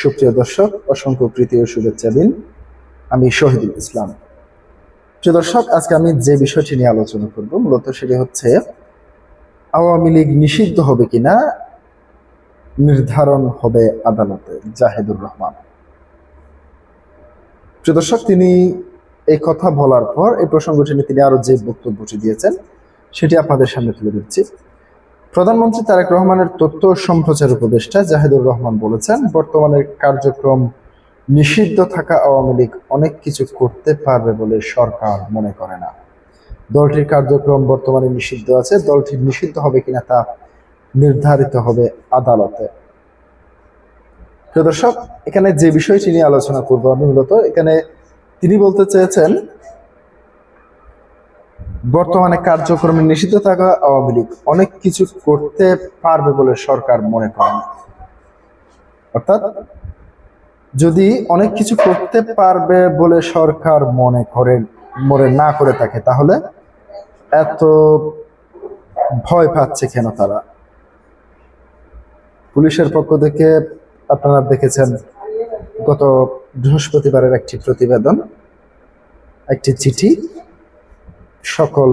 সুপ্রিয় দর্শক, অসংখ্য প্রীতি ও শুভেচ্ছা দিন। আমি শহীদুল ইসলাম। প্রিয় দর্শক, আজকে আমি যে বিষয়টি নিয়ে আলোচনা করব মূলত সেটি হচ্ছে আওয়ামী লীগ নিষিদ্ধ হবে কিনা নির্ধারণ হবে আদালতে। জাহিদুর রহমান। প্রিয় দর্শক, তিনি এই কথা বলার পর এই প্রসঙ্গটি নিয়ে তিনি আরো যে বক্তব্যটি দিয়েছেন সেটি আপনাদের সামনে তুলে ধরছি। প্রধানমন্ত্রী তারেক রহমানের তথ্য সম্প্রচার উপদেষ্টা জাহিদুর রহমান বলেছেন, বর্তমানে কার্যক্রম নিষিদ্ধ থাকা আওয়ামী লীগ অনেক কিছু করতে পারবে বলে সরকার মনে করে না। দলটির কার্যক্রম বর্তমানে নিষিদ্ধ আছে, দলটি নিষিদ্ধ হবে কিনা তা নির্ধারিত হবে আদালতে। প্রিয় দর্শক, এখানে যে বিষয়টি নিয়ে আলোচনা করবো আমি মূলত এখানে তিনি বলতে চেয়েছেন বর্তমানে কার্যক্রমে নিষিদ্ধ থাকা আওয়ামী লীগ অনেক কিছু করতে পারবে বলে সরকার মনে করে না। অর্থাৎ যদি অনেক কিছু করতে পারবে বলে সরকার মনে না করে থাকে তাহলে এত ভয় পাচ্ছে কেন তারা? পুলিশের পক্ষ থেকে আপনারা দেখেছেন গত বৃহস্পতিবারের একটি প্রতিবেদন, একটি চিঠি সকল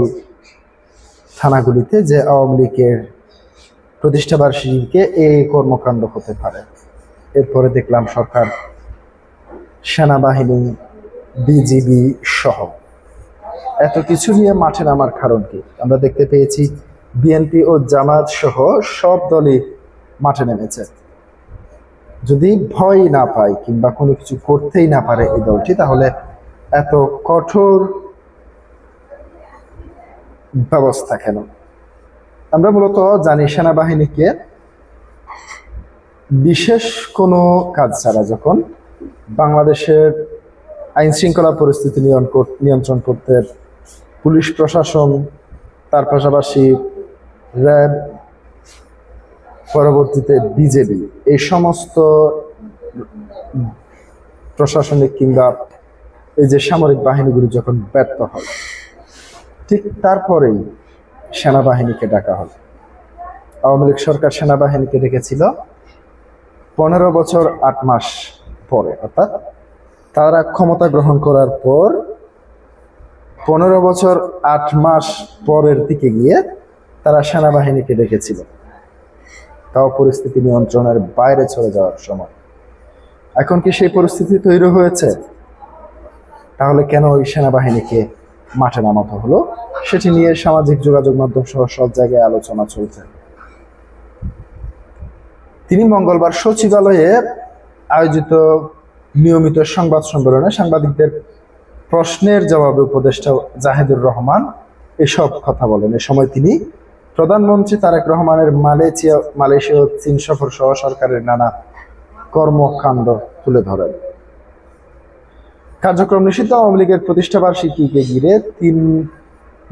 থানাগুলিতে যে আওয়ামী লীগের প্রতিষ্ঠাবার্ষিকীকে এই কর্মকাণ্ড হতে পারে। এরপরে দেখলাম সরকার সেনাবাহিনী, বিজিবি সহ এত কিছু নিয়ে মাঠে নামার কারণ কি? আমরা দেখতে পেয়েছি বিএনপি ও জামায়াত সহ সব দলই মাঠে নেমেছে। যদি ভয় না পায় কিংবা কোনো কিছু করতেই না পারে এই দলটি, তাহলে এত কঠোর ব্যবস্থা কেন? আমরা মূলত জানি সেনাবাহিনীকে বিশেষ কোনো কাজ ছাড়া যখন বাংলাদেশের আইন শৃঙ্খলা পরিস্থিতি নিয়ন্ত্রণ করতে পুলিশ প্রশাসন, তার পাশাপাশি র্যাব, পরবর্তীতে বিজেপি, এই সমস্ত প্রশাসনিক কিংবা এই যে সামরিক বাহিনীগুলি যখন ব্যর্থ হয়, ঠিক তারপরেই সেনাবাহিনীকে ডাকা হয়। আওয়ামী লীগ সরকার সেনাবাহিনীকে ডেকেছিল 15 বছর 8 মাস পরে, অর্থাৎ তারা ক্ষমতা গ্রহণ করার পর 15 বছর 8 মাস পরের দিকে গিয়ে তারা সেনাবাহিনীকে ডেকেছিল, তাও পরিস্থিতি নিয়ন্ত্রণের বাইরে চলে যাওয়ার সময়। এখন কি সেই পরিস্থিতি তৈরি হয়েছে? তাহলে কেন ওই সেনাবাহিনীকে মাঠে নামাতে হলো সেটি নিয়ে সামাজিক যোগাযোগ মাধ্যম সহ সব জায়গায় আলোচনা চলছে। তিনি মঙ্গলবার সচিবালয়ে আয়োজিত নিয়মিত সংবাদ সম্মেলনে সাংবাদিকদের প্রশ্নের জবাবে উপদেষ্টা জাহিদুর রহমান এসব কথা বলেন। এ সময় তিনি প্রধানমন্ত্রী তারেক রহমানের মালয়েশিয়া ও চীন সফর সহ সরকারের নানা কর্মকাণ্ড তুলে ধরেন। কার্যক্রম নিষিদ্ধ আওয়ামী লীগের প্রতিষ্ঠাবার্ষিকীকে ঘিরে 3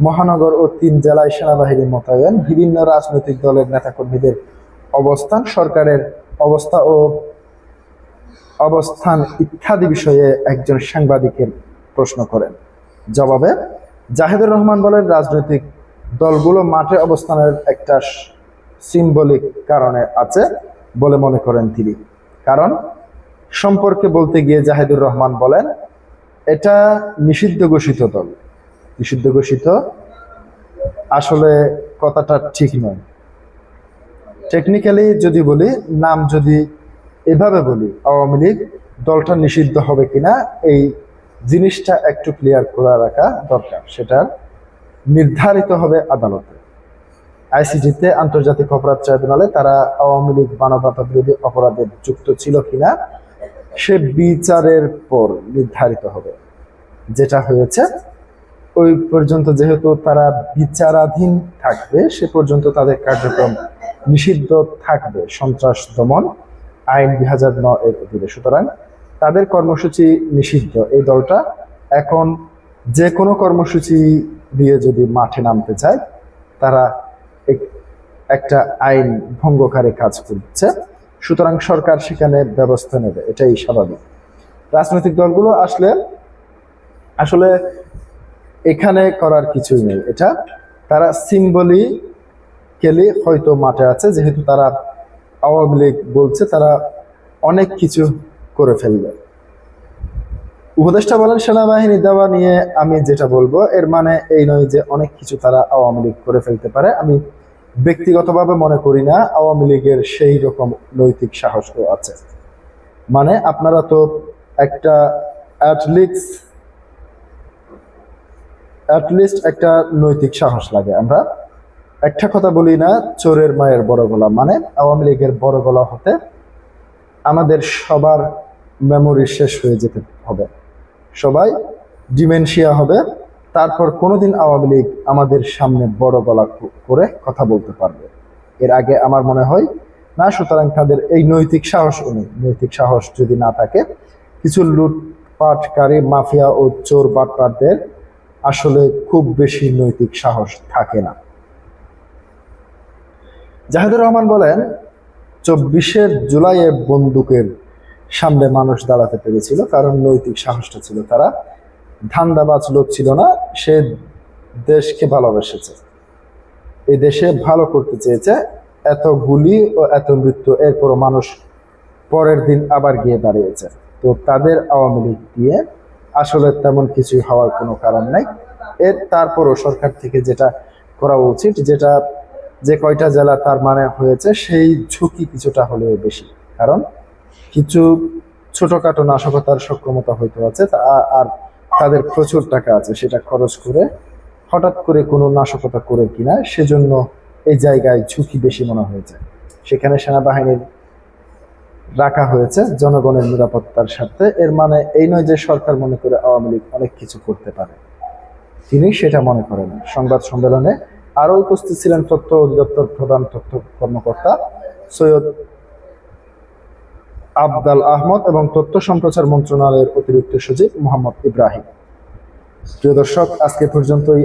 মহানগর ও 3 জেলায় সেনাবাহিনী মোতায়েন, বিভিন্ন রাজনৈতিক দলের নেতাকর্মীদের অবস্থান, সরকারের অবস্থান ইত্যাদি বিষয়ে একজন সাংবাদিকের প্রশ্ন করেন। জবাবে জাহিদুর রহমান বলেন, রাজনৈতিক দলগুলো মাঠে অবস্থানের একটা সিম্বলিক কারণে আছে বলে মনে করেন তিনি। কারণ সম্পর্কে বলতে গিয়ে জাহিদুর রহমান বলেন, এটা নিষিদ্ধ ঘোষিত দল। নিষিদ্ধ ঘোষিত আসলে কথাটা ঠিক নয়। টেকনিক্যালি যদি বলি, নাম যদি এভাবে বলি, আওয়ামী লীগ দলটা নিষিদ্ধ হবে কিনা এই জিনিসটা একটু ক্লিয়ার করে রাখা দরকার। সেটা নির্ধারিত হবে আদালতে। আইসিটিতে, আন্তর্জাতিক অপরাধ ট্রাইব্যুনালে তারা আওয়ামী লীগ মানবতা বিরোধী অপরাধে যুক্ত ছিল কিনা সে বিচারের পর নির্ধারিত হবে। যেটা হয়েছে ওই পর্যন্ত যেহেতু তারা বিচারাধীন থাকবে, সে পর্যন্ত তাদের কার্যক্রম নিষিদ্ধ থাকবে সন্ত্রাস দমন আইন 2009 এর অধীনে। সুতরাং তাদের কর্মসূচি নিষিদ্ধ। এই দলটা এখন যে কোনো কর্মসূচি দিয়ে যদি মাঠে নামতে চায়, তারা একটা আইন ভঙ্গকারী কাজ করছে। সুতরাং সরকার সেখানে ব্যবস্থা নেবে, এটাই স্বাভাবিক। রাজনৈতিক দলগুলো আসলে এখানে করার কিছুই নেই। এটা তারা সিম্বলিক্যালি হয়তো মাঠে আছে, যেহেতু তারা আওয়ামী লীগ বলছে, তারা অনেক কিছু করে ফেলবে। উপদেষ্টা বলেন, সেনাবাহিনী দেওয়া নিয়ে আমি যেটা বলবো এর মানে এই নয় যে অনেক কিছু তারা আওয়ামী লীগ করে ফেলতে পারে। আমি ব্যক্তিগতভাবে মনে করি না আওয়ামী লীগের সেই রকম নৈতিক সাহসও আছে। মানে আপনারা তো একটা অ্যাটলিস্ট একটা নৈতিক সাহস লাগে। আমরা একটা কথা বলি না, চোরের মায়ের বড় গলা। মানে আওয়ামী লীগের বড় গলা হতে আমাদের সবার মেমোরি শেষ হয়ে যেতে হবে, সবাই ডিমেনশিয়া হবে, তারপর কোনোদিন আওয়ামী লীগ আমাদের সামনে বড় গলা করে কথা বলতে পারবে। এর আগে আমার মনে হয় না। সুতরাং তাদের এই নৈতিক সাহস যদি না থাকে, কিছু লুটপাটকারী মাফিয়া ও চোর বাটপারদের আসলে খুব বেশি নৈতিক সাহস থাকে না। জাহিদুর রহমান বলেন, 24 জুলাইয়ে বন্দুকের সামনে মানুষ দাঁড়াতে পেরেছিল কারণ নৈতিক সাহসটা ছিল। তারা ধান্দাবাজ লোক ছিল না, সে দেশকে ভালোবেসেছে, এই দেশে ভালো করতে চেয়েছে। এত গুলি ও এত মৃত্যু, এরপরও মানুষ পরের দিন আবার গিয়ে দাঁড়িয়েছে। তো তাদের আওয়ামী লীগ দিয়ে আসলে তেমন কিছু হওয়ার কোনো কারণ নাই। তারপরও সরকার থেকে যেটা করা উচিত, যে কয়টা জেলা তার মানে হয়েছে, সেই ঝুঁকি কিছুটা হলেও বেশি। কারণ কিছু ছোটখাটো নাশকতার সক্ষমতা হয়তো আছে, আর তাদের প্রচুর টাকা আছে, সেটা খরচ করে হঠাৎ করে কোনো নাশকতা করে কিনা, সেজন্য এই জায়গায় ঝুঁকি বেশি মনে হয়েছে। সেখানে সেনাবাহিনীর রাখা হয়েছে জনগণের নিরাপত্তার স্বার্থে। এর মানে এই নয় যে সরকার মনে করে আওয়ামী লীগ অনেক কিছু করতে পারে, তিনি সেটা মনে করেন। সংবাদ সম্মেলনে আরও উপস্থিত ছিলেন তথ্য অধিদপ্তর প্রধান তথ্য কর্মকর্তা সৈয়দ আবদাল আহমদ এবং তথ্য সম্প্রচার মন্ত্রণালয়ের অতিরিক্ত সচিব মোহাম্মদ ইব্রাহিম। প্রিয় দর্শক, আজকে পর্যন্তই।